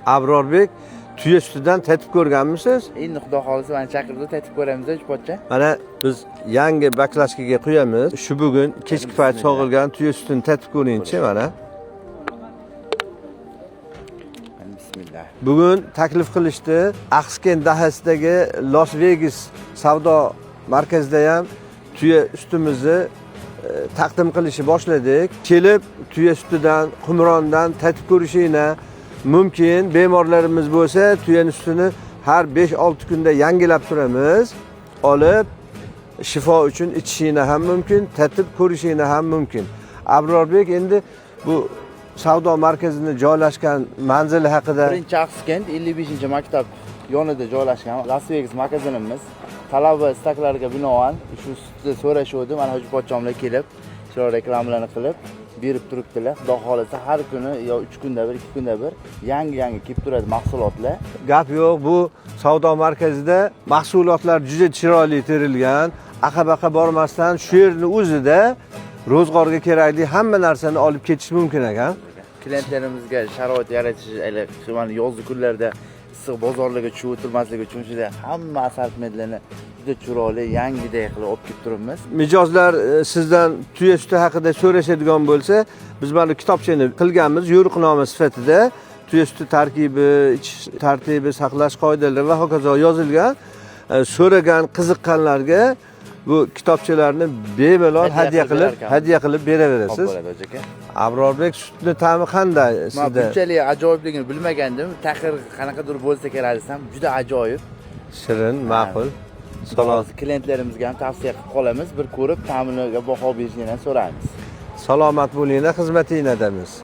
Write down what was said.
Abrorbek tuya sutidan tatib ko'rganmisiz? Endi xudo xolisa meni chaqirdi, tatib ko'ramiz pochcha. Mana biz yangi baklashkaga quyamiz. Shu bugun kechki payt sog'ilgan tuya sutini tatib ko'ringchi mana. Bismillah. Bugun taklif qilishdi. Axsken dahasidagi Las Vegas savdo markazida ham tuya sutimizni taqdim qilishni boshladik. Kelib tuya sutidan, qumrondan tatib ko'rishingni mumkin. Bemorlarimiz bo'lsa, tuya sutini har 5-6 kunda yangilab turamiz. Olib shifo uchun ichishingni ham mumkin, tatib ko'rishingni ham mumkin. Abrorbek endi bu savdo markazini joylashgan manzili haqida. Birinchi Axskent 55-maktab yonida joylashgan Las Vegas magazinimiz. Talaba istaklariga binoan shu sutni so'rashuvdi. Mana hoji pochchomlar kelib, shu reklamalarni qilib berib turibdilar. Xudo xolisa har kuni yo 3 kunda bir, 2 kunda bir yangi kelib turadi mahsulotlar. Gap yo'q, bu savdo markazida mahsulotlar juda chiroyli terilgan. Aqa-baqa bormasdan shu yerning o'zida ro'zg'orga kerakli hamma narsani olib ketish mumkin ekan. Klientlarimizga sharoit yaratish, shu mana yozgi kunlarda issiq bozorlarga tushib o'tirmasligi uchun juda hamma assortimentlarni juda chiroyli, yangidek qilib olib kelib turibmiz. Mijozlar sizdan tuya suti haqida so'rashadigan bo'lsa, biz mana kitobchani qilganmiz yo'riqnoma sifatida. Tuya suti tarkibi, ichish tartibi, saqlash qoidalari va hokazo yozilgan. So'ragan, qiziqqanlarga bu kitobchalarni bemalol hadya qilib beraverasiz. Abrorbek sutni ta'mi qanday sizda? Men bunchalik ajoyibligini bilmagandim. Taxir qanaqadir bo'lsa kerak desam, juda ajoyib. Shirin, ma'qul. Salomat klientlarimizga ham tavsiya qilib qolamiz. Bir ko'rib ta'miniga baho berishini so'raymiz. Salomat bo'linglar, xizmatingizda.